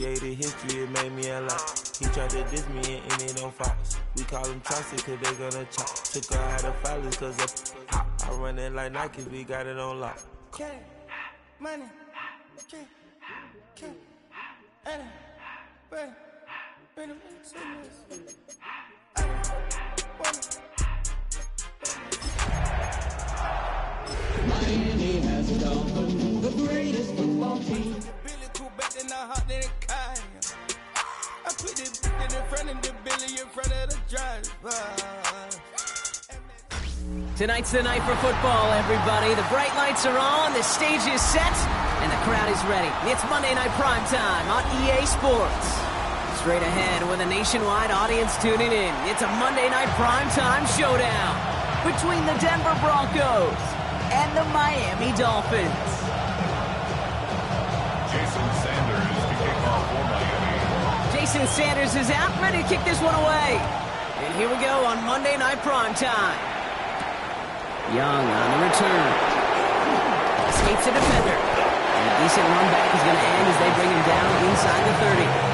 Created history, it made me a lot. He tried to diss me and it don't fall. We call him Chaucer cause they gonna chop. Took her out of filers cause I run it like Nike, we got it on lock. Okay, money, okay, Anna, bring Miami has become the greatest football team. Billy cool better than hot than a kind. I put it in front of the Billy in front of the driver. Tonight's the night for football, everybody. The bright lights are on, the stage is set, and the crowd is ready. It's Monday Night Primetime on EA Sports. Straight ahead with a nationwide audience tuning in, it's a Monday Night Primetime showdown between the Denver Broncos and the Miami Dolphins. Jason Sanders to kick off for Miami. Jason Sanders is out, ready to kick this one away. And here we go on Monday Night Primetime. Young on the return. Escapes a defender. And a decent run back is going to end as they bring him down inside the 30.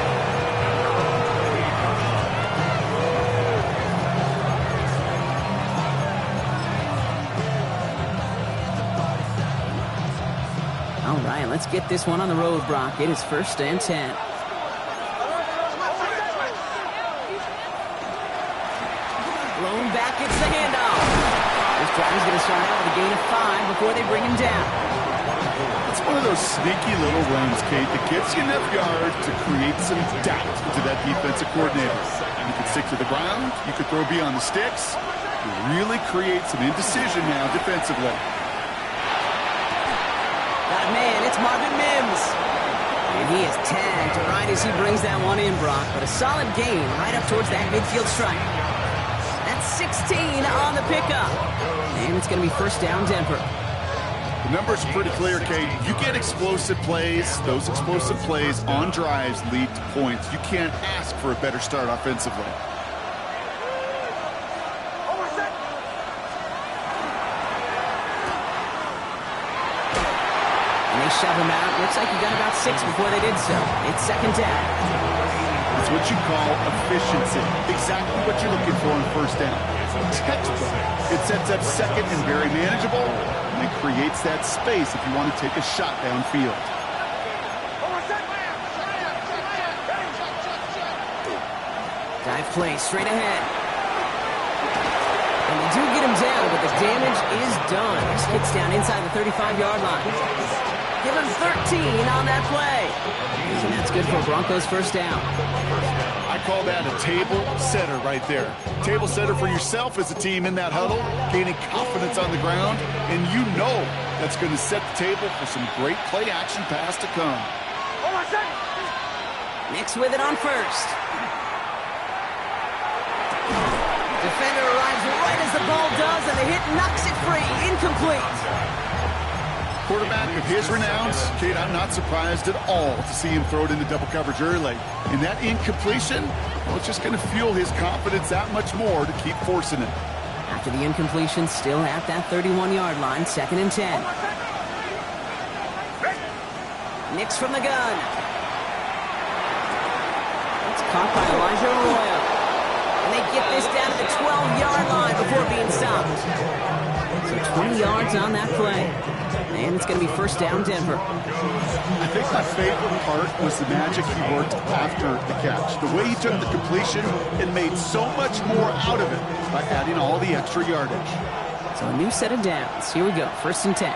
All right, let's get this one on the road, Brock. It is 1st and 10. Blown back, it's the handoff. This drive is going to start out with a gain of 5 before they bring him down. It's one of those sneaky little runs, Kate, that gets you enough yards to create some doubt to that defensive coordinator. You can stick to the ground, you could throw beyond the sticks, you really create some indecision now defensively. Got a man, it's Marvin Mims. And he is tagged right as he brings that one in, Brock. But a solid gain right up towards that midfield stripe. That's 16 on the pickup. And it's going to be 1st down Denver. The numbers are pretty clear, Kate. You get explosive plays. Those explosive plays on drives lead to points. You can't ask for a better start offensively. And they shove him out. Looks like he got about 6 before they did so. It's 2nd down. It's what you call efficiency. Exactly what you're looking for on 1st down. Textbook. It sets up 2nd and very manageable, and it creates that space if you want to take a shot downfield. Dive play straight ahead. And they do get him down, but the damage is done. This gets down inside the 35-yard line. Give him 13 on that play. And that's good for Broncos 1st down. I call that a table setter right there. Table setter for yourself as a team in that huddle, gaining confidence on the ground, and you know that's going to set the table for some great play-action pass to come. Nix with it on 1st. Defender arrives right as the ball does, and the hit knocks it free. Incomplete. Quarterback of his renowns, Kate, I'm not surprised at all to see him throw it into double coverage early. And that incompletion, well, it's just going to fuel his confidence that much more to keep forcing it. After the incompletion, still at that 31-yard line, 2nd and 10. Nix from the gun. It's caught by Elijah Arroyo. And they get this down to the 12-yard line before being stopped. So 20 yards on that play. And it's going to be 1st down Denver. I think my favorite part was the magic he worked after the catch. The way he took the completion and made so much more out of it by adding all the extra yardage. So a new set of downs. Here we go. 1st and 10.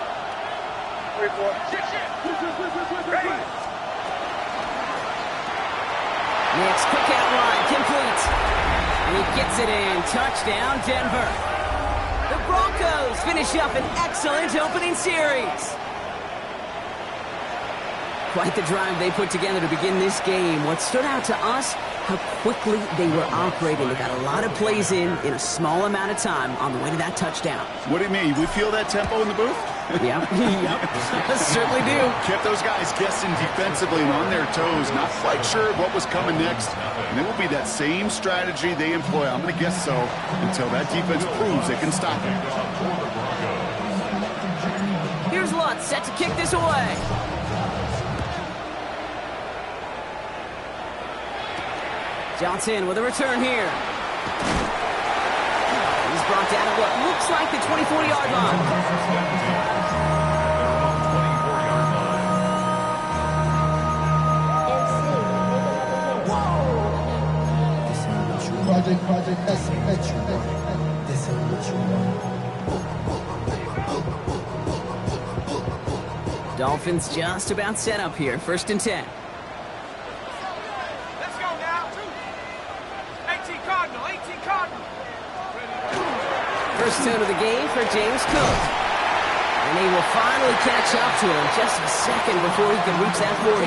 Next, quick out line, complete. And he gets it in. Touchdown, Denver. The Broncos finish up an excellent opening series. Quite the drive they put together to begin this game. What stood out to us, how quickly they were operating. They got a lot of plays in a small amount of time on the way to that touchdown. What do you mean? We feel that tempo in the booth? Yep. Certainly do. Kept those guys guessing defensively and on their toes, not quite sure what was coming next. And it will be that same strategy they employ, I'm going to guess so, until that defense proves they can stop it. Here's Lutz set to kick this away. Johnson with a return here. He's brought down at what looks like the 24-yard line. Project S, this is what you want. Dolphins just about set up here. 1st and 10. Let's go now. 18 Cardinal, 18 Cardinal. First tune of the game for James Cook. And he will finally catch up to him just a second before he can reach that 40.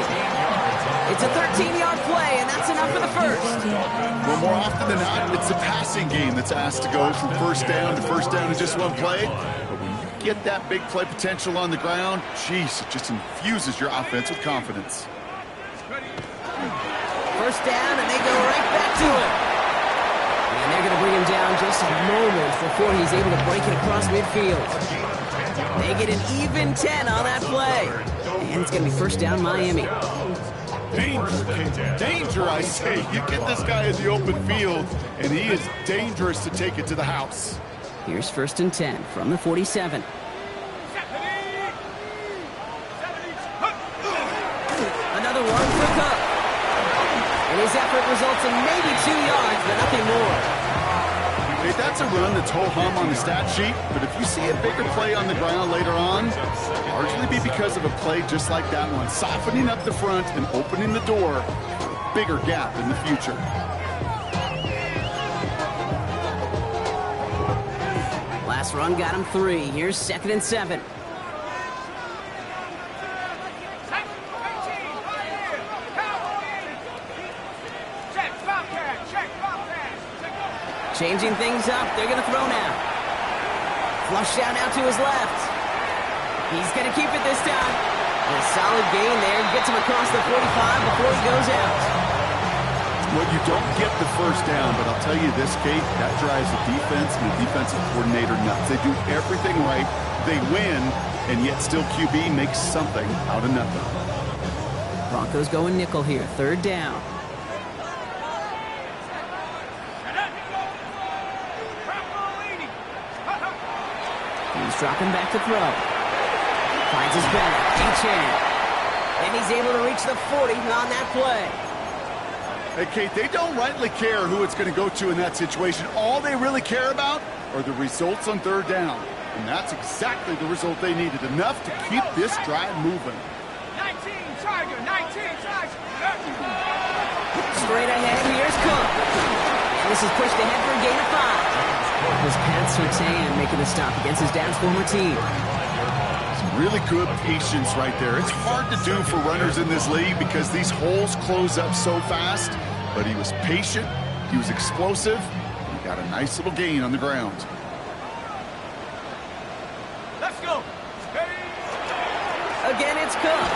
It's a 13-yard play, and that's enough for the first. Well, more often than not, it's the passing game that's asked to go from first down in just one play. But when you get that big play potential on the ground, geez, it just infuses your offense with confidence. First down, and they go right back to it. And they're going to bring him down just a moment before he's able to break it across midfield. They get an even 10 on that play. And it's going to be first down Miami. Danger, I say. You get this guy in the open field, and he is dangerous to take it to the house. Here's 1st and 10 from the 47. Another one for Cook. And his effort results in maybe 2 yards, but nothing more. Hey, that's a run that's ho-hum on the stat sheet, but if you see a bigger play on the ground later on, largely be because of a play just like that one, softening up the front and opening the door for a bigger gap in the future. Last run got him 3. Here's 2nd and 7. Changing things up. They're going to throw now. Flush down now to his left. He's going to keep it this time. And a solid gain there. Gets him across the 45 before he goes out. Well, you don't get the first down, but I'll tell you this, Kate, that drives the defense and the defensive coordinator nuts. They do everything right. They win, and yet still QB makes something out of nothing. Broncos going nickel here. 3rd down. He's dropping back to throw. Finds his back. Achane. And he's able to reach the 40 on that play. Hey, Kate, they don't rightly care who it's going to go to in that situation. All they really care about are the results on 3rd down. And that's exactly the result they needed. Enough to keep this drive moving. 19 Tiger, 19 Tiger. Straight ahead, here's Cook. And this is pushed ahead for a gain of 5. It was Pat Surtain making the stop against his dad's former team. Some really good patience right there. It's hard to do for runners in this league because these holes close up so fast. But he was patient, he was explosive, and he got a nice little gain on the ground. Let's go. Again, it's Cook.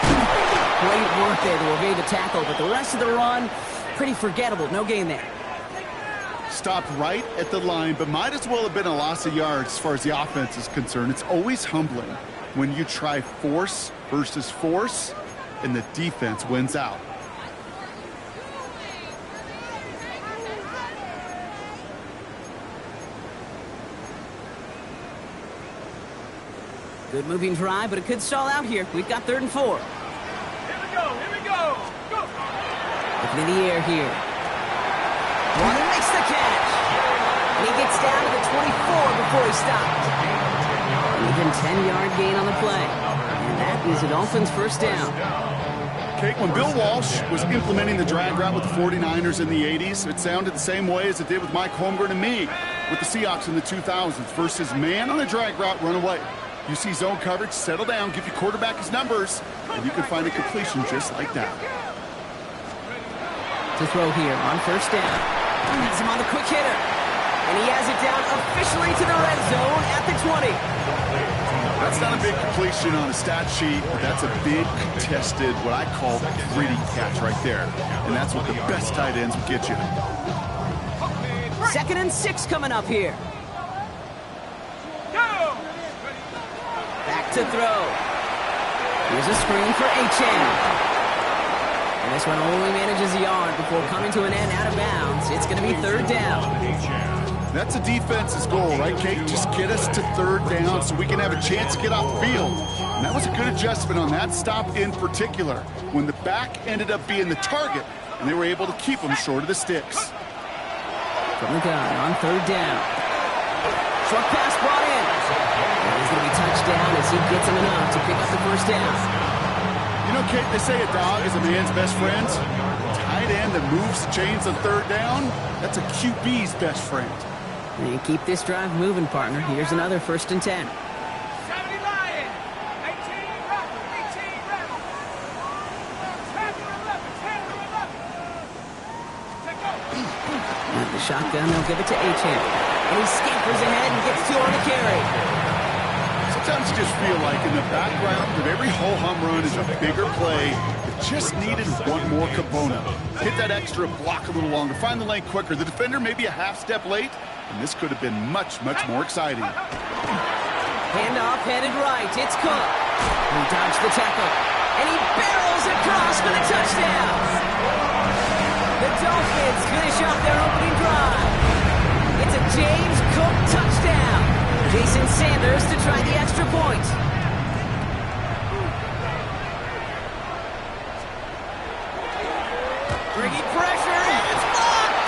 Great work there to evade the tackle, but the rest of the run, pretty forgettable. No gain there. Stopped right at the line, but might as well have been a loss of yards as far as the offense is concerned. It's always humbling when you try force versus force, and the defense wins out. Good moving drive, but it could stall out here. We've got 3rd and 4. Here we go, here we go. Go. Looking in the air here. Warner makes the catch. And he gets down to the 24 before he stopped. Even 10-yard gain on the play. And that is a Dolphins' first down. Kate, when Bill Walsh was implementing the drag route with the 49ers in the 80s, it sounded the same way as it did with Mike Holmgren and me with the Seahawks in the 2000s versus man on the drag route, run away. You see zone coverage, settle down, give your quarterback his numbers, and you can find a completion just like that. To throw here on 1st down. Has him on the quick hitter. And he has it down officially to the red zone at the 20. That's not a big completion on a stat sheet, but that's a big contested, what I call gritty catch right there. And that's what the best tight ends will get you. 2nd and 6 coming up here. Back to throw. Here's a screen for Achane. And this one only manages a yard before coming to to an end out of bounds. It's going to be third down. That's a defense's goal, right, Kate? Just get us to third down so we can have a chance to get off the field. And that was a good adjustment on that stop in particular, when the back ended up being the target, and they were able to keep him short of the sticks. From the gun on third down. Short pass brought in. And he's going to be touchdown as he gets him enough to pick up the first down. You know, Kate, they say a dog is a man's best friend. Tight end that moves the chains on third down, that's a QB's best friend. And keep this drive moving, partner. Here's another 1st and 10. 70 Lions, 18 Rebels, 18 Rebels. 10 to 11, 10 to 11. With the shotgun, they'll give it to Achane. And he scampers ahead and gets 2 on the carry. Sometimes you just feel like in the background of every ho-hum run is a bigger play that just needed one more component. Hit that extra block a little longer, find the lane quicker. The defender may be a half step late, and this could have been much, much more exciting. Handoff headed right. It's Cook. He dodged the tackle. And he barrels across for the touchdown. The Dolphins finish off their opening drive. It's a James Cook touchdown. Jason Sanders to try the extra point. Bringing pressure, and it's blocked!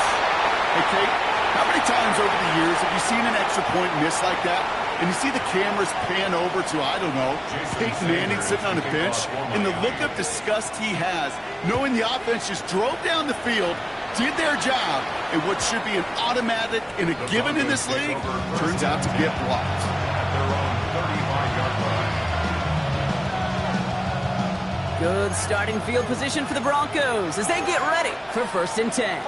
Hey, Kate, how many times over the years have you seen an extra point miss like that? And you see the cameras pan over to, I don't know, Peyton Manning sitting on a bench, and the look of disgust he has, knowing the offense just drove down the field, did their job, and what should be an automatic and a given in this league turns out to get blocked. Good starting field position for the Broncos as they get ready for 1st and 10.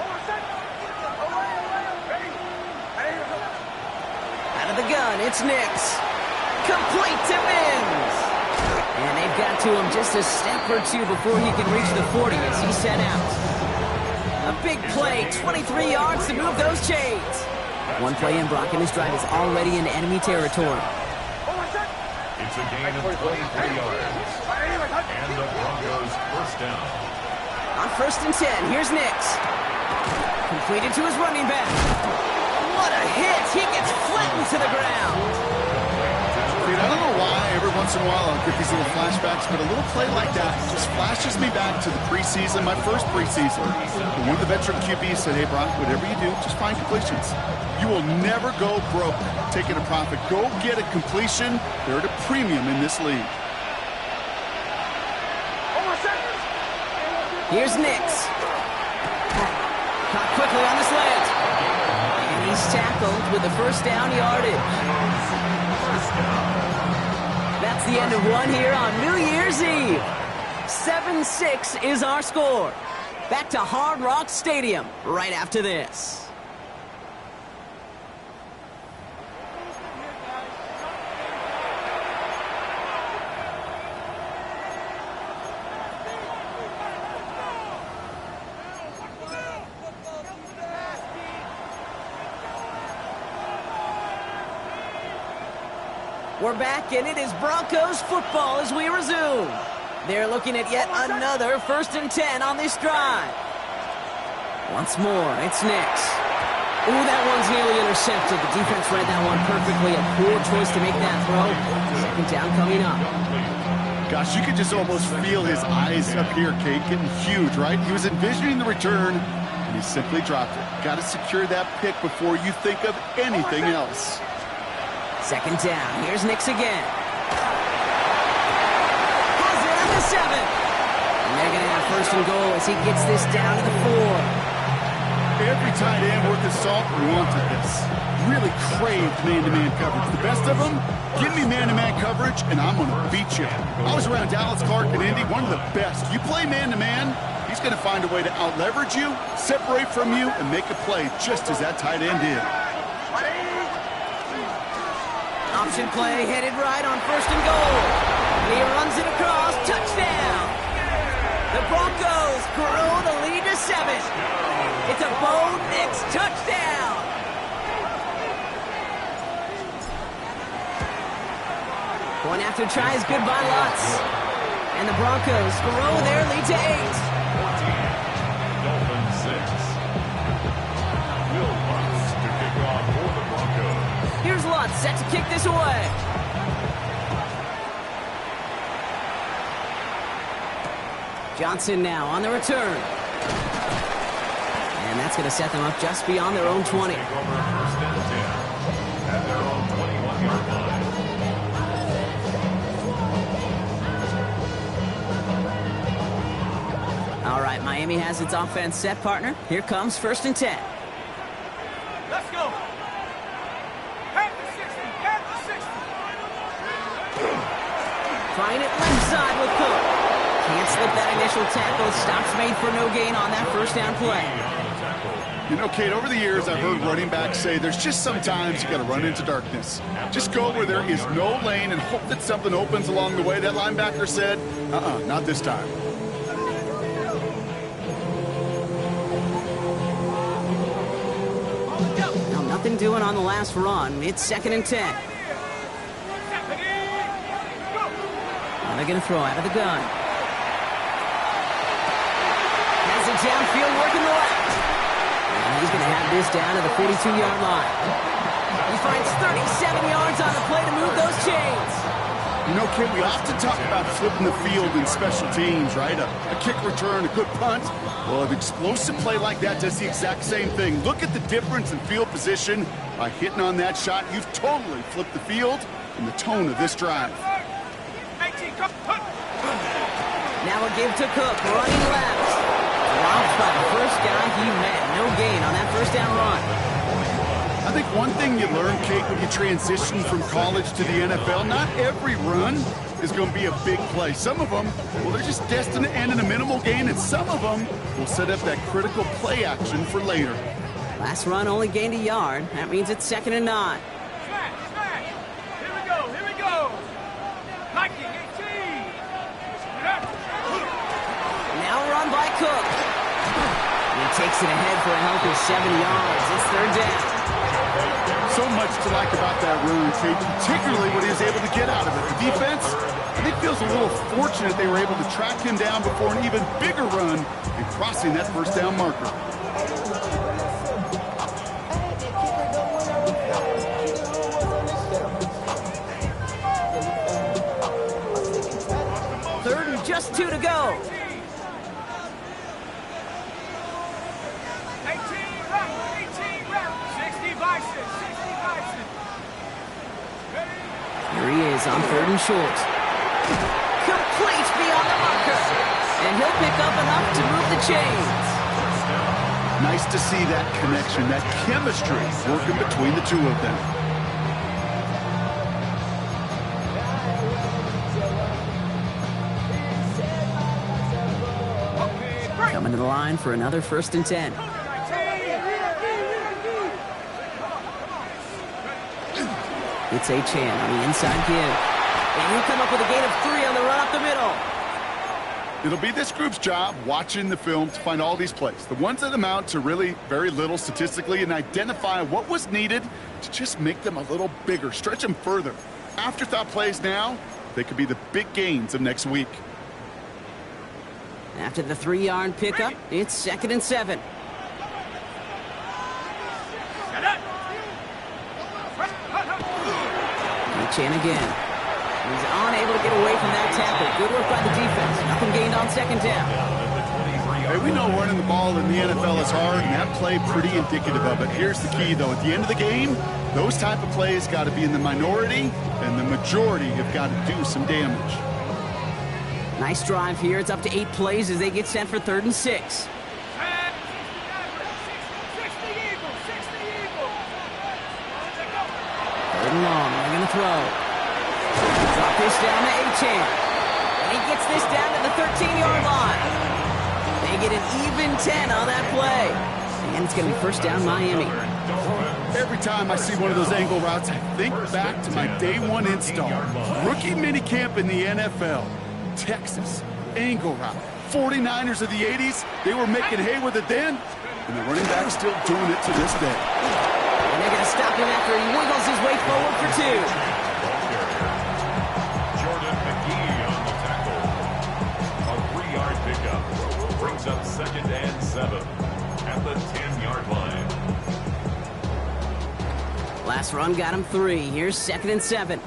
Out of the gun, it's Nix. Complete to Mims. And they've got to him just a step or two before he can reach the 40 as he's sent out. A big play, 23 yards to move those chains. One play in, Brock, and his drive is already in enemy territory. It's a gain of 23 yards. And the Broncos 1st down. On 1st and 10, here's Nix. Completed to his running back. What a hit! He gets flattened to the ground. Dude, I don't know why every once in a while I'll get these little flashbacks, but a little play like that just flashes me back to the preseason, my first preseason. When one of the veteran QBs said, hey, Brock, whatever you do, just find completions. You will never go broke taking a profit. Go get a completion. They're at a premium in this league. Here's Nix. Caught quickly on the slant. And he's tackled with the 1st down yardage. That's the end of one here on New Year's Eve. 7-6 is our score. Back to Hard Rock Stadium right after this. We're back, and it is Broncos football as we resume. They're looking at yet another 1st and 10 on this drive. Once more, it's Nix. Ooh, that one's nearly intercepted. The defense read that one perfectly. A poor choice to make that throw. 2nd down coming up. Gosh, you could just almost feel his eyes up here, Kate, getting huge, right? He was envisioning the return, and he simply dropped it. Got to secure that pick before you think of anything else. 2nd down. Here's Nix again. Has it at the 7. And they're going to have 1st and goal as he gets this down to the 4. Every tight end worth his salt wanted this. Really craved man-to-man coverage. The best of them, give me man-to-man coverage, and I'm going to beat you. I was around Dallas Clark and Indy, one of the best. You play man-to-man, he's going to find a way to out-leverage you, separate from you, and make a play just as that tight end did. Option play headed right on 1st and goal. And he runs it across. Touchdown! The Broncos grow the lead to 7. It's a Bo Nix touchdown! Going after tries good by Lutz. And the Broncos grow their lead to 8. Dolphins 6. set to kick this away. Johnson now on the return. And that's going to set them up just beyond their own 20. Take over first and 10 at their own 21-yard line. All right, Miami has its offense set, partner. Here comes first and 10. Let's go. Head to 60. Head to 60. Trying it left side with Cook. Can't slip that initial tackle. Stops made for no gain on that first down play. You know, Kate, over the years, I've heard running backs say there's just sometimes you got to run into darkness. Just go where there is no lane and hope that something opens along the way. That linebacker said, not this time. Now, nothing doing on the last run. It's second and 10. Now they're going to throw out of the gun. Has it downfield, working the left. And he's going to have this down to the 42-yard line. He finds 37 yards on the play to move those chains. You know, Kate, we often talk about flipping the field in special teams, right? A kick return, a good punt. Well, an explosive play like that does the exact same thing. Look at the difference in field position. By hitting on that shot, you've totally flipped the field and the tone of this drive. Now a give to Cook, running left. Dropped by the first guy he met. No gain on that first down run. I think one thing you learn, Kate, when you transition from college to the NFL, not every run is going to be a big play. Some of them, well, they're just destined to end in a minimal gain, and some of them will set up that critical play action for later. Last run only gained a yard. That means it's second and 9. Smash. Here we go. Here we go. Nike 18. Now run by Cook. He takes it ahead for a healthy 7 yards. It's third down. So much to like about that run, Kate, particularly what he was able to get out of it. The defense, I think, feels a little fortunate they were able to track him down before an even bigger run and crossing that first down marker. Third and just 2 to go. Here he is on third and short. Complete beyond the marker. And he'll pick up enough to move the chains. Nice to see that connection, that chemistry working between the two of them. Coming to the line for another first and 10. It's Achane on the inside give. And he'll come up with a gain of 3 on the run up the middle. It'll be this group's job watching the film to find all these plays, the ones that amount to really very little statistically, and identify what was needed to just make them a little bigger, stretch them further. Afterthought plays now, they could be the big gains of next week. After the 3-yard pickup, it's second and 7. Achane again. He's unable to get away from that tackle. Good work by the defense. Nothing gained on second down. Hey, we know running the ball in the NFL is hard, and that play pretty indicative of it. Here's the key, though. At the end of the game, those type of plays got to be in the minority, and the majority have got to do some damage. Nice drive here. It's up to 8 plays as they get set for third and 6. Third and long. They're going to throw. Drop this down to Achane. And he gets this down to the 13-yard line. They get an even 10 on that play. And it's going to be first down Miami. Every time I see one of those angle routes, I think back to my day one install. Rookie minicamp in the NFL. Texas, angle route. 49ers of the 80s, they were making hay with it then, and the running back's still doing it to this day. And they're going to stop him after he wiggles his way forward for 2. Jordan McGee on the tackle. A 3-yard pickup brings up second and 7 at the 10-yard line. Last run got him 3. Here's 2nd and 7.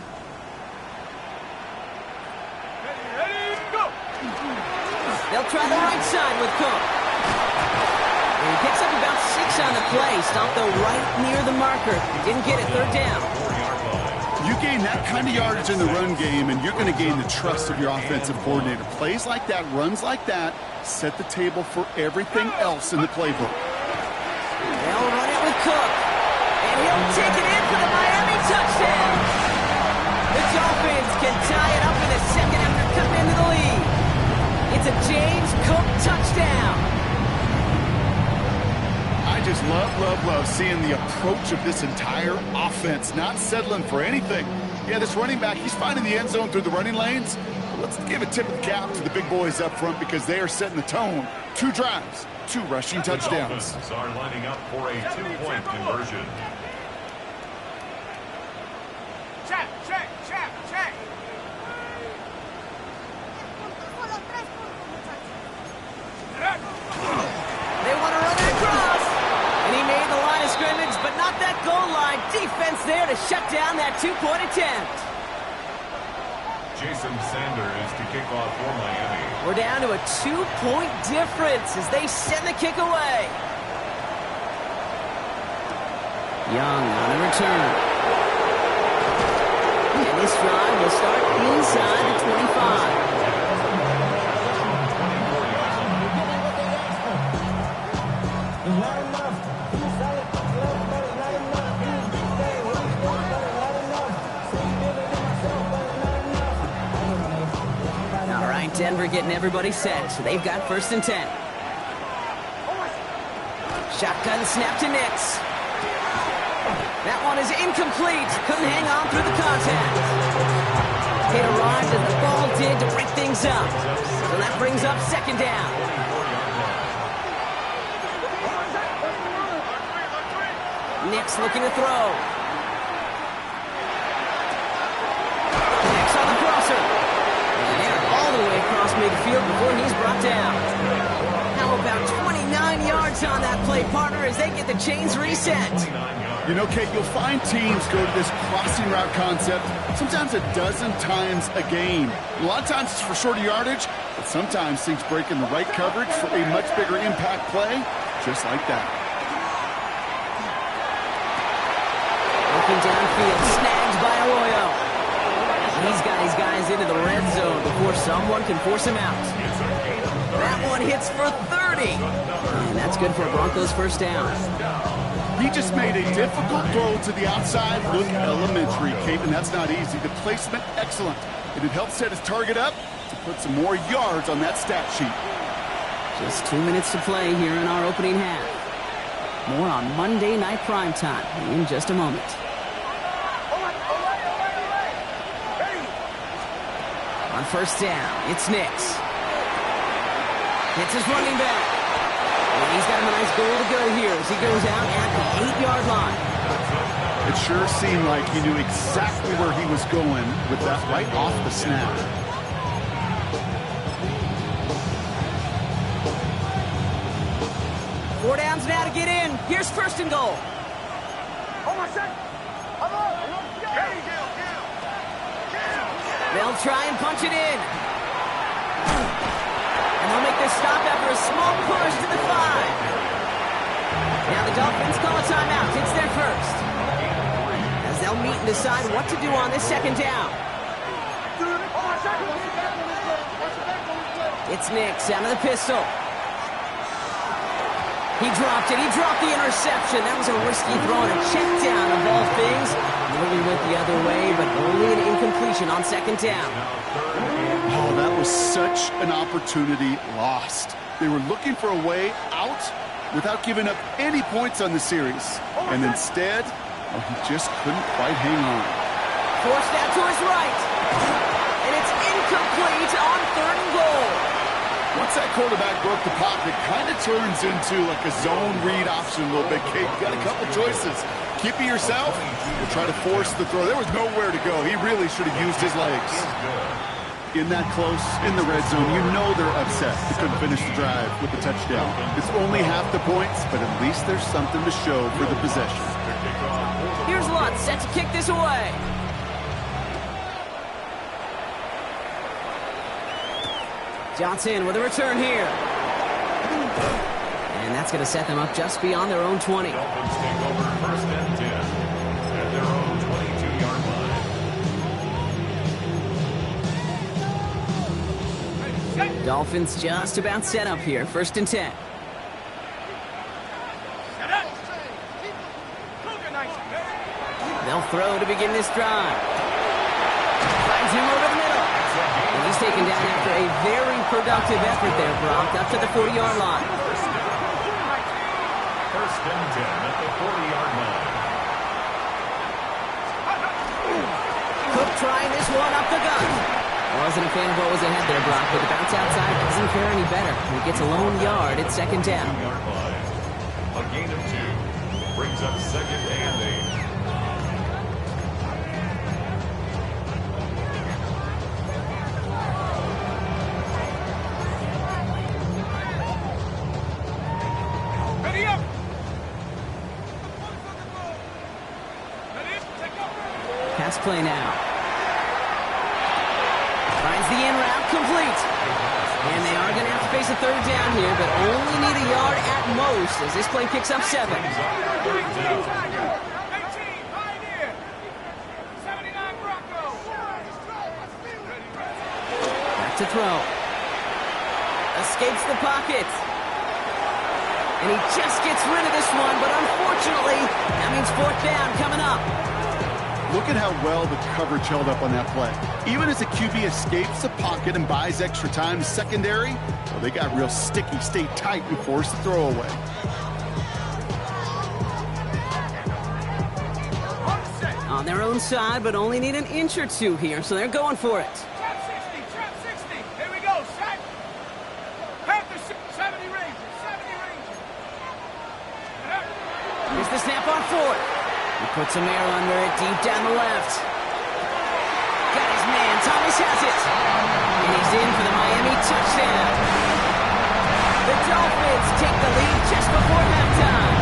They'll try the right side with Cook. And he picks up about 6 on the play. Stopped though right near the marker. Didn't get it. 3rd down. You gain that kind of yardage in the run game, and you're going to gain the trust of your offensive coordinator. Plays like that, runs like that, set the table for everything else in the playbook. They'll run it with Cook. And he'll take it in for the Miami touchdown. The Dolphins can tie it up in the second after cutting into the lead. It's a James Cook touchdown. I just love seeing the approach of this entire offense, not settling for anything. Yeah, this running back, he's finding the end zone through the running lanes. But let's give a tip of the cap to the big boys up front because they are setting the tone. 2 drives, 2 rushing touchdowns. The Dolphins are lining up for a 2-point conversion. Check. They want to run it across. And he made the line of scrimmage, but not that goal line. Defense there to shut down that 2-point attempt. Jason Sanders to kick off for Miami. We're down to a 2-point difference as they send the kick away. Young on the return. And this drive will start inside the 25. Denver getting everybody set. So they've got 1st and 10. Shotgun snap to Nix. That one is incomplete. Couldn't hang on through the contact. It arrived as the ball did to break things up. So that brings up 2nd down. Nix looking to throw. Nix on the crosser. All the way across midfield before he's brought down. How about 29 yards on that play, partner, as they get the chains reset. You know, Kate, you'll find teams go to this crossing route concept sometimes a dozen times a game. A lot of times it's for shorter yardage, but sometimes things break in the right coverage for a much bigger impact play, just like that. Looking downfield, snagged by Arroyo. He's got his guys into the red zone before someone can force him out. That one hits for 30. And that's good for a Broncos 1st down. He just made a difficult throw to the outside. Look elementary, Kate, and that's not easy. The placement, excellent. And it helped set his target up to put some more yards on that stat sheet. Just 2 minutes to play here in our opening half. More on Monday Night Primetime in just a moment. On 1st down, it's Nix. It's his running back. And he's got a nice goal to go here as he goes out at the 8-yard line. It sure seemed like he knew exactly where he was going with that right off the snap. Four downs now to get in. Here's 1st and goal. They'll try and punch it in. And they'll make this stop after a small push to the 5. Now the Dolphins call a timeout. It's their 1st. As they'll meet and decide what to do on this 2nd down. It's Nix out of the pistol. He dropped it. He dropped the interception. That was a risky throw and a check down of all things. Really went the other way, but only an incompletion on 2nd down. Oh, that was such an opportunity lost. They were looking for a way out without giving up any points on the series. And instead, oh, he just couldn't quite hang on. Forced out to his right. And it's incomplete on 3rd and goal. Once that quarterback broke the pocket, it kind of turns into like a zone read option a little bit, Kate. You got a couple choices. Keep it yourself or try to force the throw. There was nowhere to go. He really should have used his legs. in that close in the red zone, you know they're upset they couldn't finish the drive with the touchdown. It's only half the points, but at least there's something to show for the possession. Here's Lutz set to kick this away. Johnson with a return here. And that's going to set them up just beyond their own 20. Dolphins take over first and 10 at their own 22-yard line. Dolphins just about set up here. First and 10. They'll throw to begin this drive. Finds him over the middle. And he's taken down after a very productive effort there, Brock, up to the 40-yard line. First and 10 at the 40-yard line. Cook trying this one up the gut. Wasn't a fan of what was ahead there, Brock, but the bounce outside doesn't fare any better. He gets a lone yard at second down. 2-yard line. A gain of 2 brings up second and 8. Pass play now. Finds the in route complete. And they are going to have to face a third down here, but only need a yard at most as this play picks up 7. Back to throw. Escapes the pocket. And he just gets rid of this one, but unfortunately, that means fourth down coming up. Look at how well the coverage held up on that play. Even as the QB escapes the pocket and buys extra time, secondary, well, they got real sticky, stayed tight, and forced the throw away. On their own side, but only need an inch or two here, so they're going for it. Trap 60. Here we go, set. Panther 70 Rangers, 70 Rangers. Here's the snap on fourth. He puts some air under it deep down the left. Got his man. Thomas has it. And he's in for the Miami touchdown. The Dolphins take the lead just before halftime.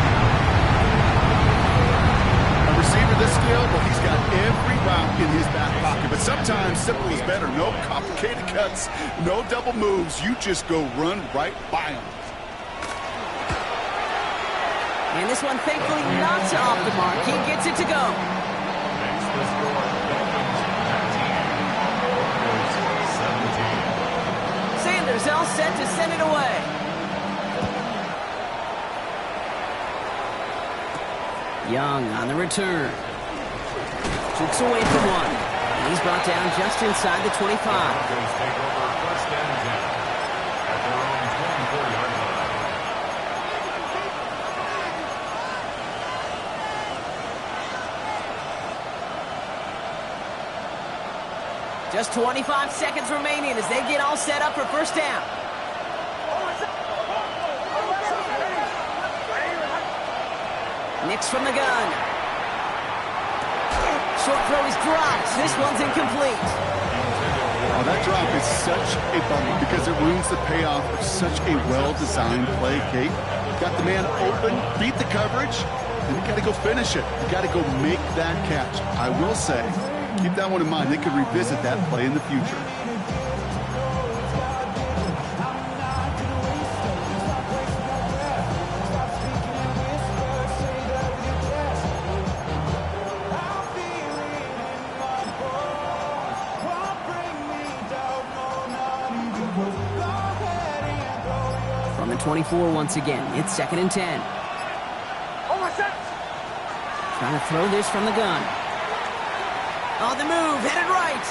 A receiver this skilled, well, he's got every route in his back pocket. But sometimes simple is better. No complicated cuts, no double moves. You just go run right by him. And this one, thankfully, not off the mark. He gets it to go. Makes the score. Dolphins 19. Broncos 17. Sanders all set to send it away. Young on the return. Jukes away from one. And he's brought down just inside the 25. Broncos take over first and 10 at their own 24-yard line. Just 25 seconds remaining as they get all set up for first down. Nix from the gun. Short throw is dropped. This one's incomplete. Oh, that drop is such a bummer because it ruins the payoff of such a well-designed play, Kate. Got the man open, beat the coverage, and you got to go finish it. You got to go make that catch. I will say, keep that one in mind. They could revisit that play in the future. From the 24 once again, it's second and 10. Trying to throw this from the gun. On the move, headed right.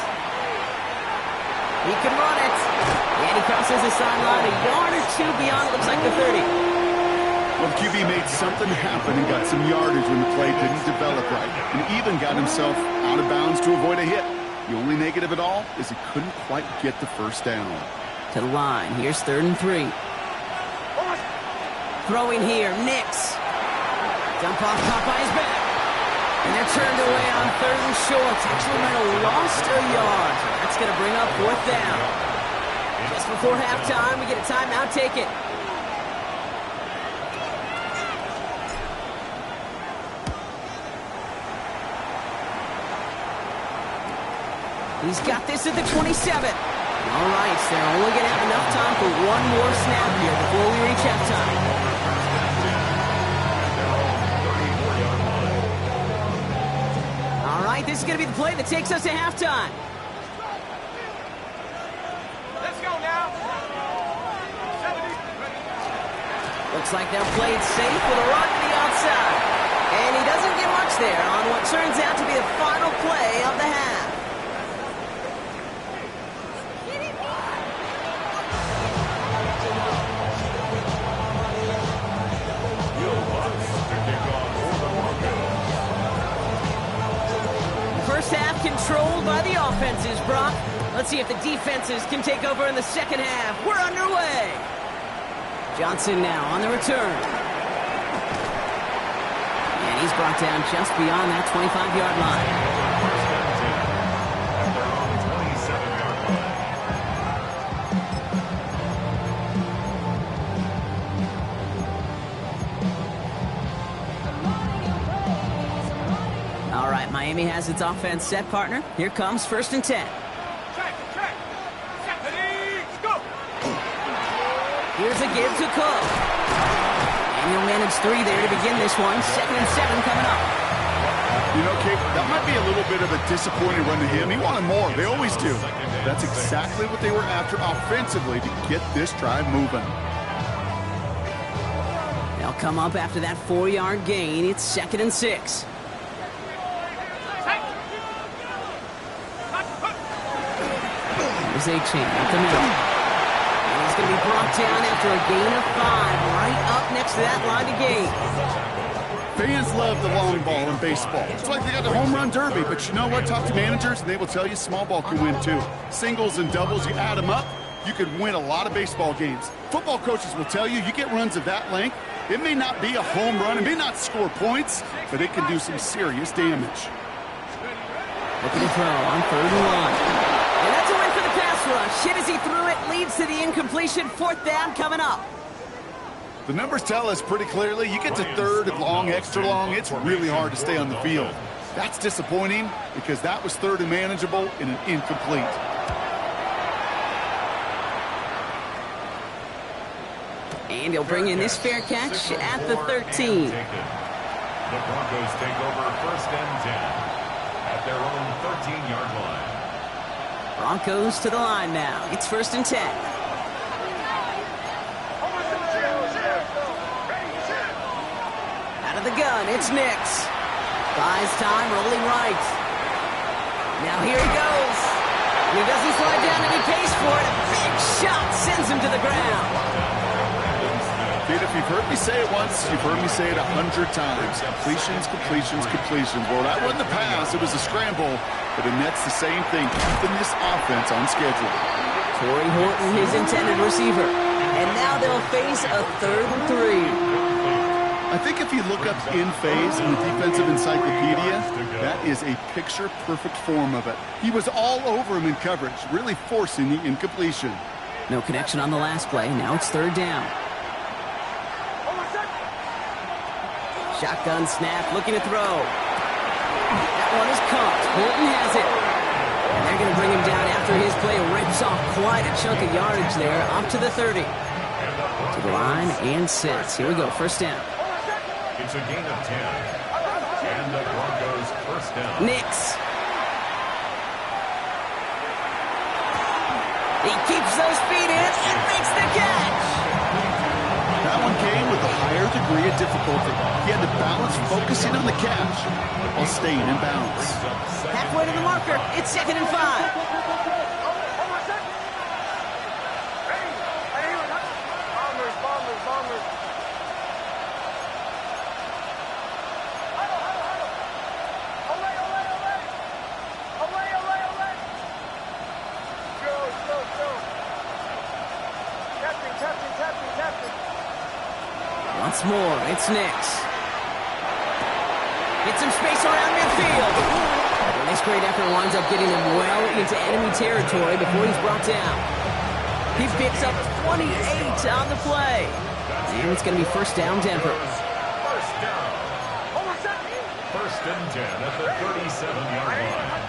He can run it. And he crosses the sideline a yard or two beyond, looks like the 30. Well, the QB made something happen and got some yardage when the play didn't develop right. And even got himself out of bounds to avoid a hit. The only negative at all is he couldn't quite get the first down. To the line, here's 3rd and 3. Throwing here, Nix. Dump off, caught by his back. And they're turned away on 3rd and short. Actually might have lost a yard. That's going to bring up 4th down. Just before halftime, we get a timeout. Take it. He's got this at the 27. All right, so they're only going to have enough time for one more snap here before we reach halftime. All right, this is going to be the play that takes us to halftime. Let's go now. Looks like they'll play it safe with a run to the outside. And he doesn't get much there on what turns out to be the final play of the half. First half controlled by the offenses, Brock. Let's see if the defenses can take over in the second half. We're underway. Johnson now on the return. And he's brought down just beyond that 25-yard line. All right, Miami has its offense set, partner. Here comes 1st and 10. Here's a give to Cook. And he'll manage 3 there to begin this one. 2nd and 7 coming up. You know, Kate, that might be a little bit of a disappointing run to him. He wanted more. They always do. That's exactly what they were after offensively to get this drive moving. They'll come up after that 4-yard gain. It's 2nd and 6. Here's A-Chain at the middle. He's going to be brought down after a gain of 5, right up next to that line of gain. Fans love the long ball in baseball. It's like they got the home run derby, but you know what? Talk to managers, and they will tell you small ball can win too. Singles and doubles, you add them up, you could win a lot of baseball games. Football coaches will tell you, you get runs of that length, it may not be a home run, it may not score points, but it can do some serious damage. Looking to throw on 3rd and 1. And that's a win for the pass rush. Hit as he threw it, leads to the incompletion. 4th down coming up. The numbers tell us pretty clearly, you get to 3rd and long, extra long, it's really hard to stay on the field. That's disappointing because that was 3rd and manageable and an incomplete. And he'll bring in this fair catch at the 13. The Broncos take over 1st and 10 at their own 13-yard line. Broncos to the line now. It's 1st and 10. Out of the gun, it's Nix. Buys time, rolling right. Now here he goes. And he doesn't slide down and he pays for it. A big shot sends him to the ground. Kate, if you've heard me say it once, you've heard me say it 100 times. Completions, completions, completions. Well, that wasn't a pass. It was a scramble. But the Nets, the same thing, keeping this offense on schedule. Torrey Horton, his intended receiver. And now they'll face a 3rd and 3. I think if you look up in phase in the defensive encyclopedia, that is a picture-perfect form of it. He was all over him in coverage, really forcing the incompletion. No connection on the last play. Now it's 3rd down. Shotgun snap, looking to throw. That one is caught. Horton has it. And they're going to bring him down after his play rips off quite a chunk of yardage there, up to the 30. To the line and sets. Here we go, 1st down. It's a gain of 10. And the Broncos 1st down. Nix. He keeps those feet in and makes the catch. That one came with a higher degree of difficulty. He had to balance focusing on the catch while staying in bounds. Halfway to the marker, it's 2nd and 5. Once more, it's Nix. Hit some space around midfield. And this great effort winds up getting him well into enemy territory before he's brought down. He picks up 28 on the play. And it's going to be first down, Denver. First down. First and 10 at the 37-yard line.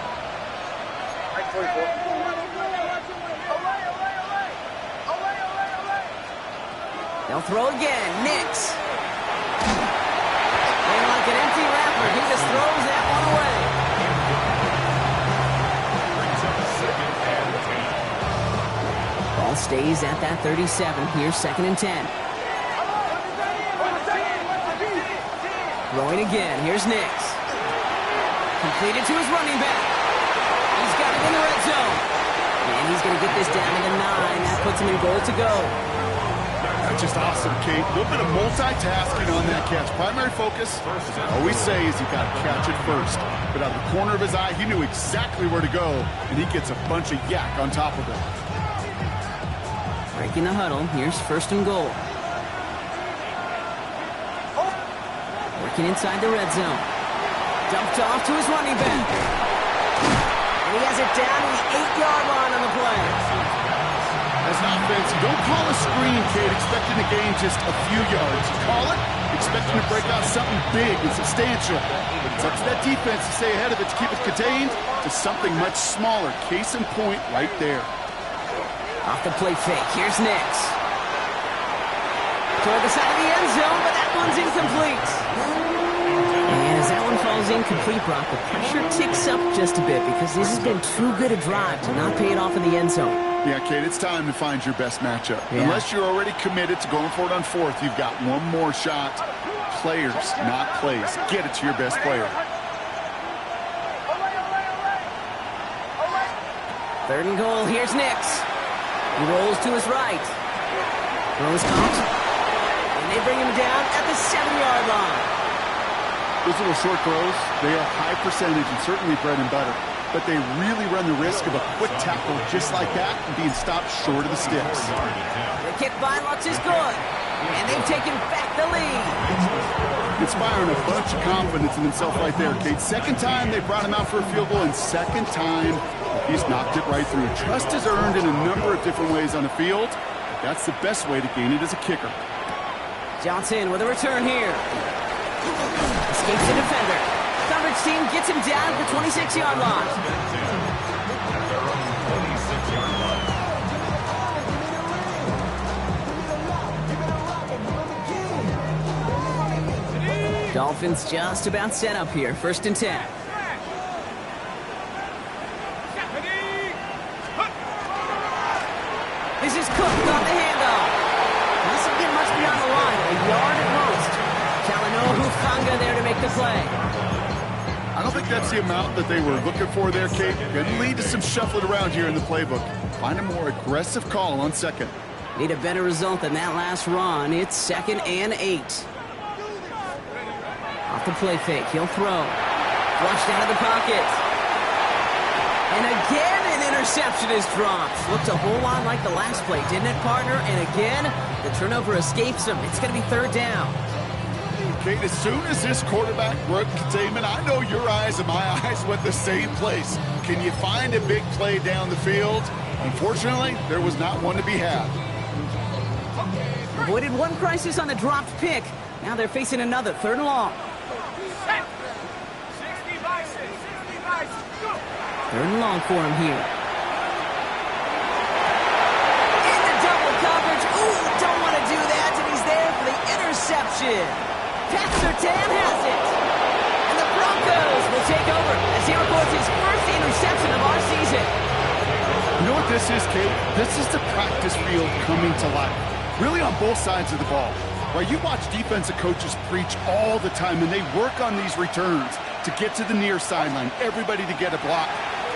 They'll throw again. Nix. And like an empty wrapper, he just throws that one away. Ball stays at that 37. Here's second and 10. Throwing again. Here's Nix. Completed to his running back. He's got it in the red zone. And he's going to get this down to the 9. That puts him in goal to go. That's just awesome, Kate. A little bit of multitasking on that catch. Primary focus, all we say is you got to catch it first. But out of the corner of his eye, he knew exactly where to go, and he gets a bunch of yak on top of it. Breaking the huddle. Here's first and goal. Working inside the red zone. Dumped off to his running back. And he has it down to the 8-yard line on the play. As an offense, you don't call a screen, Kate, expecting to gain just a few yards. You call it expecting to break out something big and substantial. But it's up to that defense to stay ahead of it, to keep it contained to something much smaller. Case in point right there. Off the play fake. Here's Nix. Toward the side of the end zone, but that one's incomplete. And as that one falls incomplete, Brock, the pressure ticks up just a bit because this has been too good a drive to not pay it off in the end zone. Yeah, Kate, it's time to find your best matchup. Yeah. Unless you're already committed to going for it on fourth, you've got one more shot. Players, not plays. Get it to your best player. Third and goal. Here's Nix. He rolls to his right. Throws caught. And they bring him down at the 7-yard line. Those little short throws, they are high percentage and certainly bread and butter. But they really run the risk of a quick tackle just like that and being stopped short of the sticks. The kick by Lutz is good. And they've taken back the lead. Inspiring a bunch of confidence in himself right there, Kate. Second time they brought him out for a field goal, and second time he's knocked it right through. Trust is earned in a number of different ways on the field. That's the best way to gain it as a kicker. Johnson with a return here. Escapes the defender. Coverage team gets him down at the 26-yard line. Dolphins just about set up here. First and 10. This is Cook on the handoff. Doesn't get much beyond the line. A yard at most. Talanoa Hufanga there to make the play. I don't think that's the amount that they were looking for there, Kate. Could lead to some shuffling around here in the playbook. Find a more aggressive call on second. Need a better result than that last run. It's 2nd and 8. Off the play fake. He'll throw. Flushed out of the pocket. And again, an interception is dropped. Looked a whole lot like the last play, didn't it, partner? And again, the turnover escapes him. It's going to be third down. Kate, as soon as this quarterback broke containment, I know your eyes and my eyes went the same place. Can you find a big play down the field? Unfortunately, there was not one to be had. Avoided one crisis on the dropped pick. Now they're facing another. Third and long. Third and long for him here. Into double coverage. Ooh, don't want to do that. And he's there for the interception. Pat Surtain has it. And the Broncos will take over as he records his first interception of our season. You know what this is, Kate? This is the practice field coming to life. Really on both sides of the ball. Right, you watch defensive coaches preach all the time, and they work on these returns to get to the near sideline, everybody to get a block.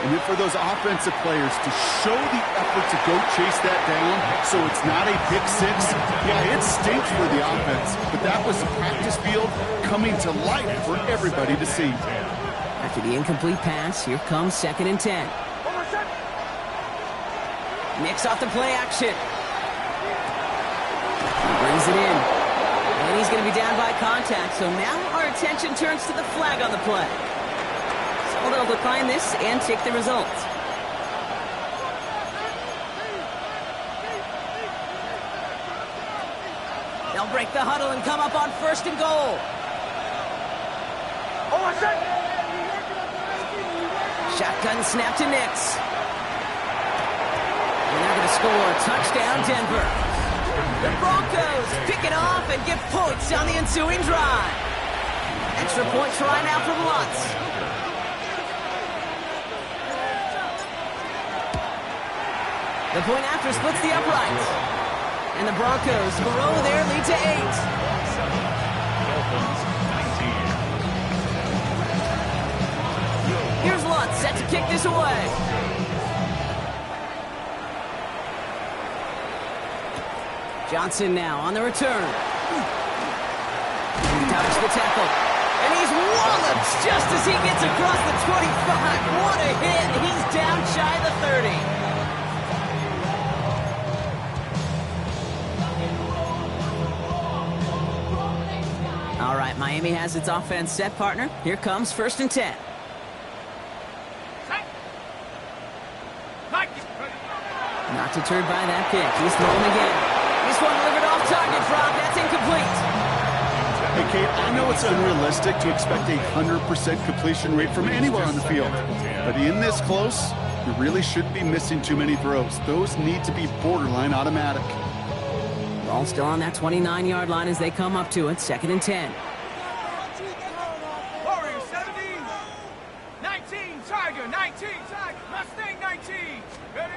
And then for those offensive players to show the effort to go chase that down so it's not a pick six. Yeah, it stinks for the offense, but that was the practice field coming to life for everybody to see. After the incomplete pass, here comes 2nd and 10. Nix off the play action. He brings it in. And he he's going to be down by contact, so now our attention turns to the flag on the play. So they'll decline this and take the result. They'll break the huddle and come up on 1st and goal. Shotgun snap to Nix. And they're going to score. Touchdown, Denver. The Broncos pick it off and get points on the ensuing drive. Extra point try now from Lutz. The point after splits the uprights. And the Broncos grow their lead to 8. Here's Lutz set to kick this away. Johnson now on the return. He dodged the tackle. And he's walloped just as he gets across the 25. What a hit. He's down shy of the 30. All right, Miami has its offense set, partner. Here comes 1st and 10. Not deterred by that kick. He's throwing again. This one delivered off target, Rob. That's incomplete. Hey, Kate, I know it's unrealistic to expect a 100% completion rate from anywhere on the field. But in this close, you really shouldn't be missing too many throws. Those need to be borderline automatic. Ball still on that 29-yard line as they come up to it. 2nd and 10. Warriors 17, 19, Tiger, 19, Tiger, Mustang 19. Ready?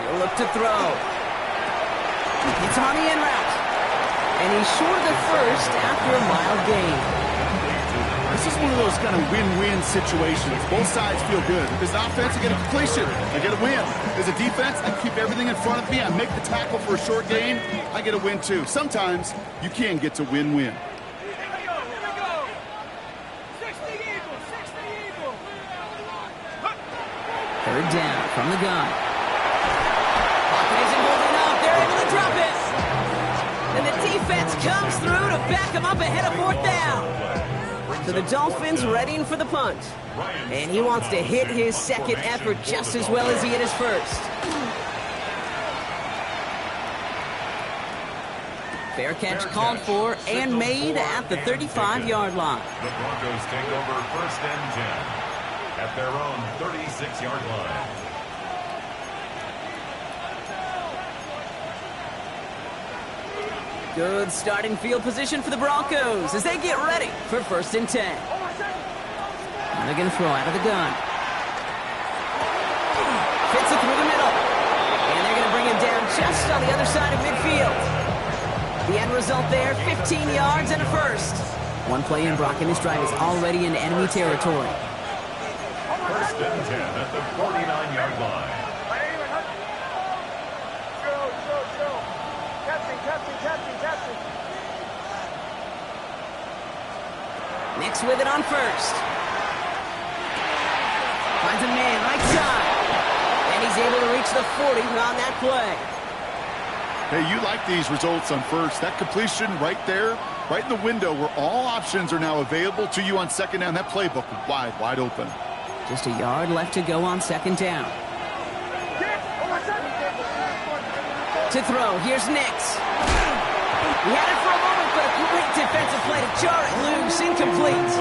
He'll look to throw. It's on the in route. And he's short of the first after a mild gain. This is one of those kind of win-win situations. Both sides feel good. As an offense, I get a completion. I get a win. As a defense, I keep everything in front of me. I make the tackle for a short gain. I get a win, too. Sometimes, you can get to win-win. Here we go. 60 Eagles, 60 Eagles. 3rd down from the gun. Clock isn't holding up. They're able to drop it. And the defense comes through to back him up ahead of 4th down. So the Dolphins readying for the punt. And he wants to hit his second effort just as well as he hit his first. Fair catch called for and made at the 35-yard line. The Broncos take over 1st and 10 at their own 36-yard line. Good starting field position for the Broncos as they get ready for 1st and 10. And they're going to throw out of the gun. Fits it through the middle. And they're going to bring him down just on the other side of midfield. The end result there, 15 yards and a first. One play in, Brock, and this drive is already in enemy territory. 1st and 10 at the 49-yard line. Nix with it on 1st. Finds a man right side. And he's able to reach the 40 on that play. Hey, you like these results on 1st. That completion right there, right in the window where all options are now available to you on 2nd down. That playbook wide open. Just a yard left to go on 2nd down. To throw, here's Nix. He had it for a moment, but a great defensive play to jar it loose, incomplete.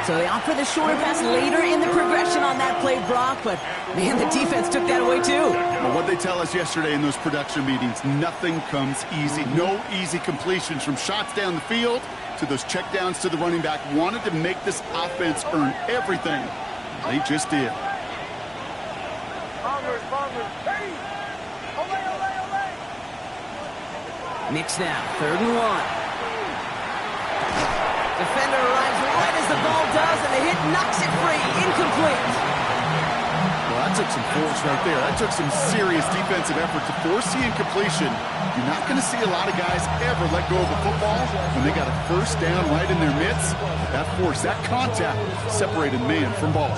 So they opt for the shorter pass later in the progression on that play, Brock, but man, the defense took that away too. Well, what they tell us yesterday in those production meetings, nothing comes easy. No easy completions from shots down the field to those checkdowns to the running back. Wanted to make this offense earn everything. They just did. Nix now, 3rd and 1. Defender arrives right as the ball does, and the hit knocks it free. Incomplete. Well, that took some force right there. That took some serious defensive effort to force the incompletion. You're not going to see a lot of guys ever let go of a football when they got a 1st down right in their midst. That force, that contact separated man from ball.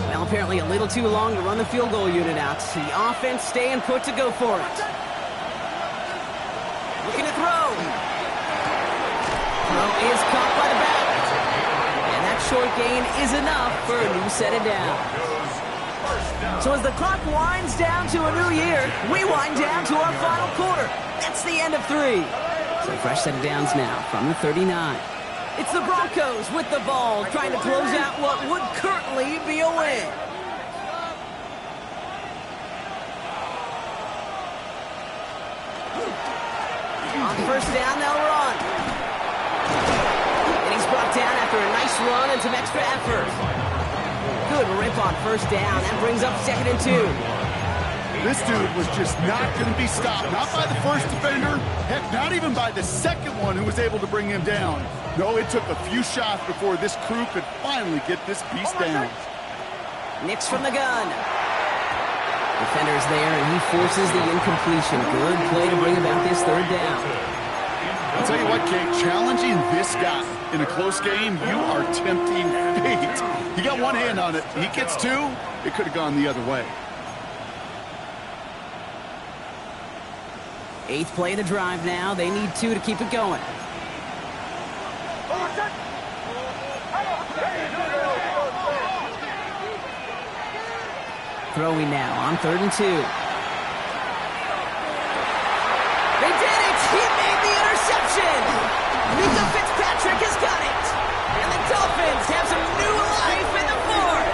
Well, apparently a little too long to run the field goal unit out. The offense staying put to go for it. throw is caught by the back. And that short gain is enough for a new set of downs. So as the clock winds down to a new year, we wind down to our final quarter. That's the end of 3. So fresh set of downs now from the 39. It's the Broncos with the ball, trying to close out what would currently be a win. On first down, they'll run. And he's brought down after a nice run and some extra effort. Good rip on first down. That brings up 2nd and 2. This dude was just not going to be stopped. Not by the first defender. Heck, not even by the second one who was able to bring him down. No, it took a few shots before this crew could finally get this beast down. Nix from the gun. Defender's there, and he forces the incompletion. Good play to bring about this 3rd down. I'll tell you what, Kate, challenging this guy in a close game, you are tempting fate. He got one hand on it. He gets 2. It could have gone the other way. 8th play of the drive now. They need 2 to keep it going. Throwing now on 3rd and 2. They did it! He made the interception! Mika Fitzpatrick has got it! And the Dolphins have some new life in the 4th!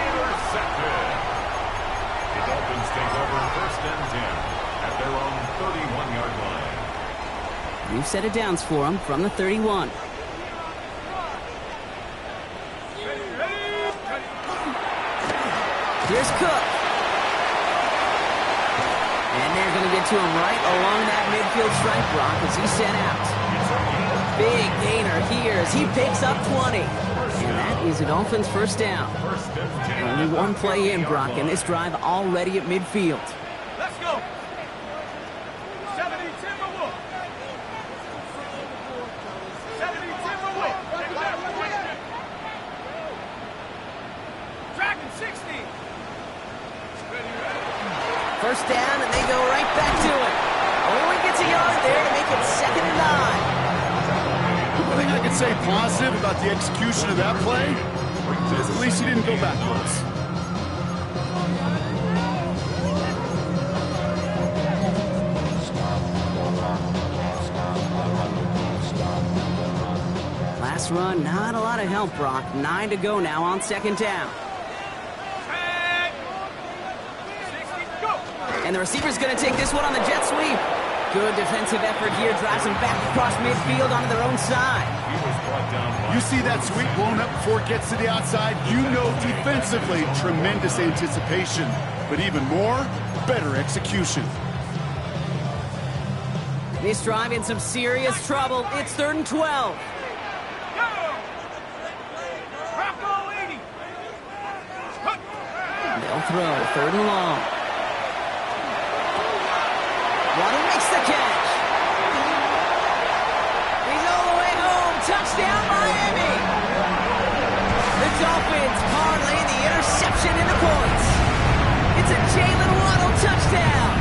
Intercepted. The Dolphins take over 1st and 10 at their own 31-yard line. New set of downs for them from the 31. Here's Cook. And they're going to get to him right along that midfield stripe, Brock, as he set out. Big gainer here as he picks up 20. And that is a Dolphins 1st down. Only 1 play in, Brock, and this drive already at midfield. Let's go. 70 Timberwolves. 70 Timberwolves. Dragon 60. First down, and they go right back to it. Only gets a yard there to make it 2nd and 9. The thing I could say positive about the execution of that play is at least he didn't go backwards. Last run, not a lot of help, Brock. 9 to go now on 2nd down. And the receiver's going to take this one on the jet sweep. Good defensive effort here. Drives them back across midfield onto their own side. You see that sweep blown up before it gets to the outside. You know defensively, tremendous anticipation. But even more, better execution. This drive in some serious trouble. It's 3rd and 12. They'll throw 3rd and long. Waddle makes the catch. He's all the way home. Touchdown, Miami. The Dolphins parlay the interception into points. It's a Jalen Waddle touchdown.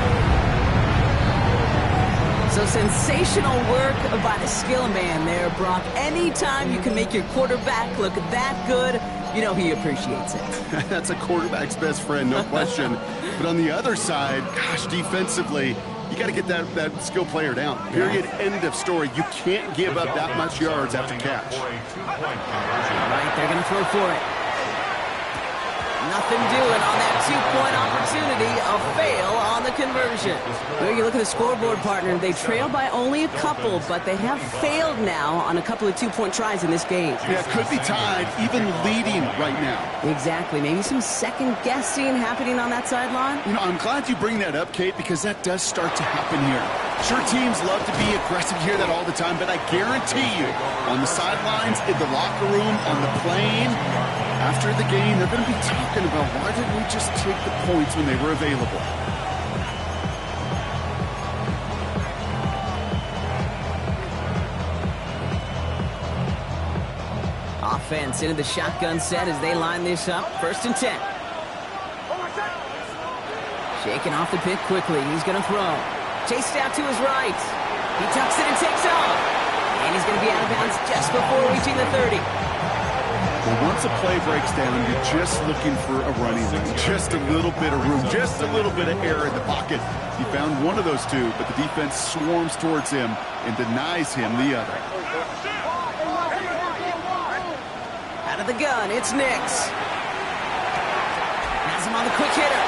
So sensational work by the skill man there, Brock. Anytime you can make your quarterback look that good, you know he appreciates it. That's a quarterback's best friend, no question. But on the other side, gosh, defensively, you got to get that skill player down. Period. End of story. You can't give up that much yards after catch. All right, they're going to throw for it. Nothing doing on that 2-point opportunity. A fail on the conversion. There you look at the scoreboard, partner. They trail by only a couple, but they have failed now on a couple of 2-point tries in this game. Yeah, it could be tied, even leading right now. Exactly. Maybe some second-guessing happening on that sideline. You know, I'm glad you bring that up, Kate, because that does start to happen here. Sure, teams love to be aggressive, hear that all the time, but I guarantee you, on the sidelines, in the locker room, on the plane, after the game, they're going to be talking about why didn't we just take the points when they were available. Offense into the shotgun set as they line this up. 1st and 10. Shaking off the pick quickly. He's going to throw. Chased out to his right. He tucks it and takes off. And he's going to be out of bounds just before reaching the 30. Well, once a play breaks down, you're just looking for a running lane. Just a little bit of room, just a little bit of air in the pocket. He found one of those two, but the defense swarms towards him and denies him the other. Out of the gun, it's Nix. Has him on the quick hitter.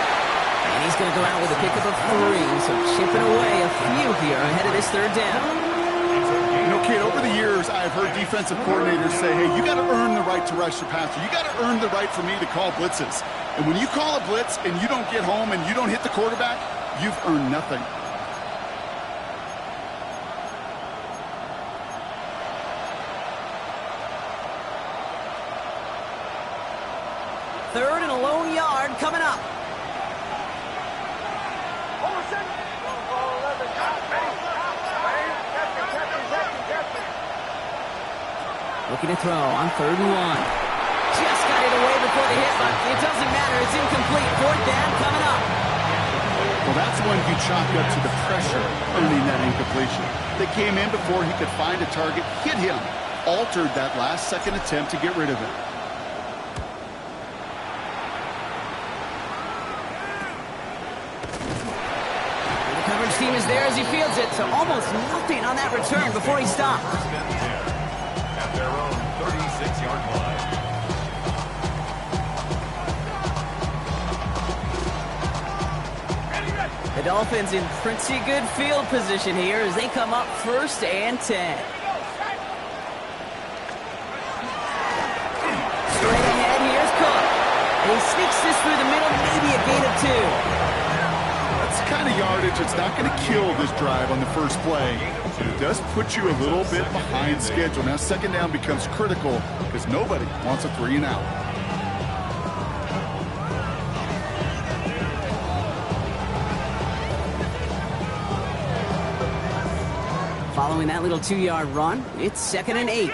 And he's going to go out with a pickup of 3, so chipping away a few here ahead of this third down. You know, kid, over the years, I've heard defensive coordinators say, hey, you got to earn the right to rush your passer. You got to earn the right for me to call blitzes. And when you call a blitz and you don't get home and you don't hit the quarterback, you've earned nothing. Third and a lone yard coming up. Looking to throw on 3rd and 1. Just got it away before the hit, but it doesn't matter. It's incomplete. 4th down coming up. Well, that's when you chalk up to the pressure earning that incompletion. They came in before he could find a target, hit him, altered that last-second attempt to get rid of it. The coverage team is there as he fields it, so almost nothing on that return before he stops. Their own 36-yard line. The Dolphins in pretty good field position here as they come up 1st and 10. Straight ahead, here's Cook. And he sneaks this through the middle, maybe a gain of 2. That's the kind of yardage that's not going to kill this drive on the first play. It does put you a little bit behind schedule. Now, 2nd down becomes critical because nobody wants a 3 and out. Following that little 2-yard run, it's 2nd and 8.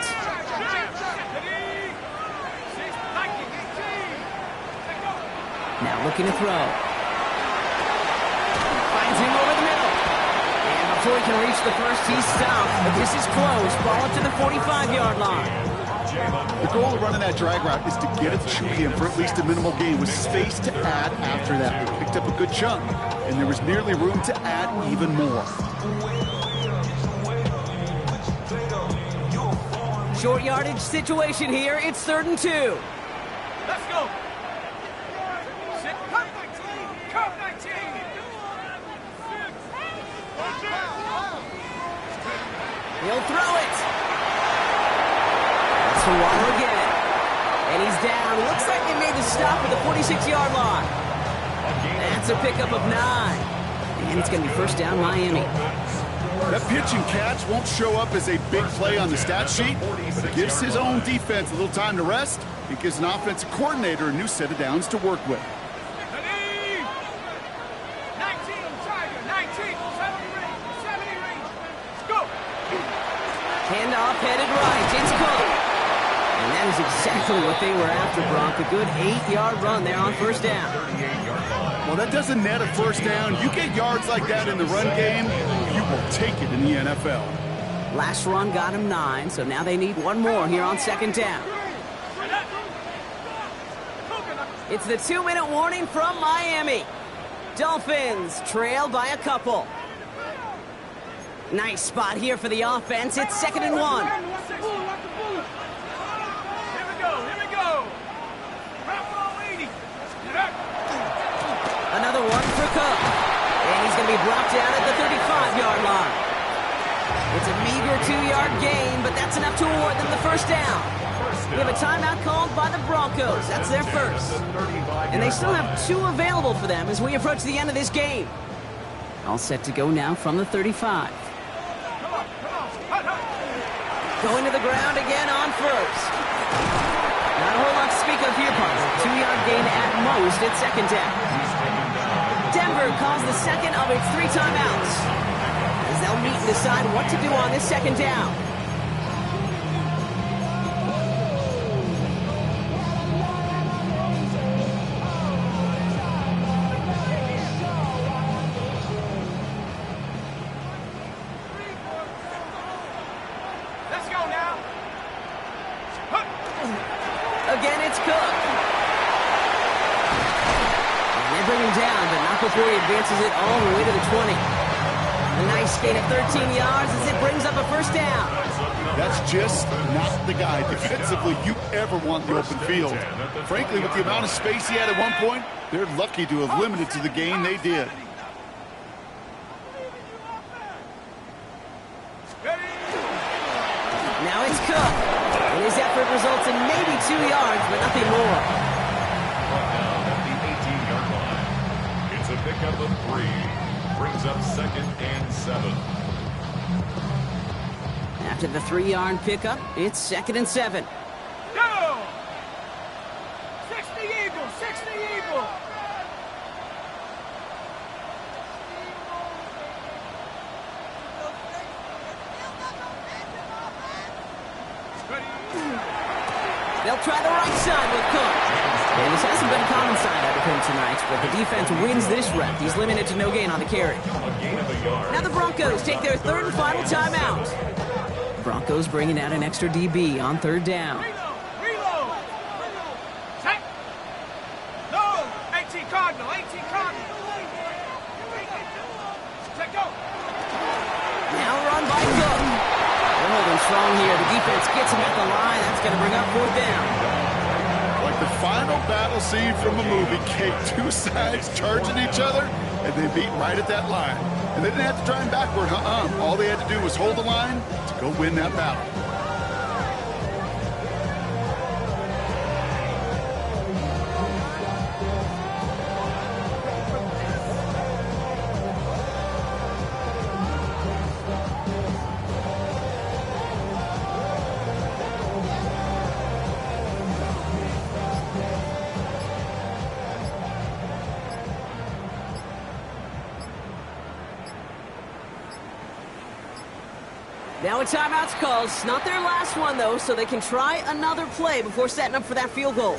Now looking to throw. Finds him over the middle. And before he can reach the first, he's stopped. But this is close. Ball up to the 45-yard line. The goal of running that drag route is to get it to him for at least a minimal gain with space to add after that. We picked up a good chunk, and there was nearly room to add even more. Short yardage situation here. It's 3rd and 2. Let's go. He'll throw it. That's for Waller again. And he's down. Looks like they made the stop at the 46-yard line. That's a pickup of 9. And it's going to be 1st down Miami. That pitch and catch won't show up as a big play on the stat sheet, but it gives his own defense a little time to rest. It gives an offensive coordinator a new set of downs to work with. 19, Tiger, 19, 70 range. Let's go. Handoff headed right. It's Cook. And that is exactly what they were after, Bronk. A good 8-yard run there on 1st down. Well, that doesn't net a 1st down. You get yards like that in the run game, you will take it in the NFL. Last run got him 9, so now they need one more here on 2nd down. It's the 2-minute warning from Miami. Dolphins trail by a couple. Nice spot here for the offense. It's 2nd and 1. Here we go. Another one for Cook. And he's going to be brought down at the 35-yard line. It's a meager 2-yard gain, but that's enough to award them the 1st down. We have a timeout called by the Broncos. That's their first. And they still have 2 available for them as we approach the end of this game. All set to go now from the 35. Going to the ground again on 1st. Not a whole lot to speak of here, Parker. 2-yard gain at most at 2nd down. Denver calls the 2nd of its 3 timeouts, as they'll meet and decide what to do on this 2nd down. before he advances it all the way to the 20. A nice gain of 13 yards as it brings up a first down. That's just not the guy defensively you ever want in the open field. Frankly, with the amount of space he had at one point, they're lucky to have limited to the gain they did. Now it's Cook. And his effort results in maybe 2 yards, but nothing more. Down at the 18-yard line. It's a pickup of 3. Brings up 2nd and 7. After the 3-yard pickup, it's 2nd and 7. Go! 60 Eagles, 60 Eagles! They'll try the right side with Cook. And this hasn't been a common side out of him tonight, but the defense wins this rep. He's limited to no gain on the carry. A gain of a yard. Now the Broncos take their 3rd and final timeout. Broncos bringing out an extra DB on 3rd down. Reload! Take! No! 18 Cardinal, 18 Cardinal! Take go! Now run by Cook. They're holding strong here. The defense gets him at the line. That's going to bring up 4th down. Like the final battle scene from a movie, Kate. 2 sides charging each other, and they beat right at that line. And they didn't have to drive backward, All they had to do was hold the line to go win that battle. Now a timeout's called. It's not their last one, though, so they can try another play before setting up for that field goal.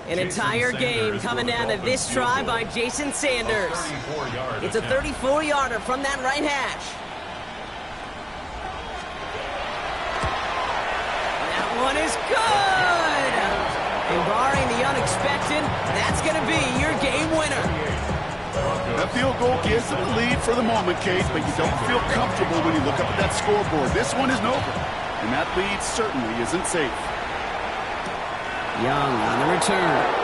An entire game coming down to this try by Jason Sanders. It's a 34-yarder from that right hash. That one is good! And barring the unexpected, that's going to be your game winner. That field goal gives them a lead for the moment, Kate, but you don't feel comfortable when you look up at that scoreboard. This one isn't over, and that lead certainly isn't safe. Young on the return.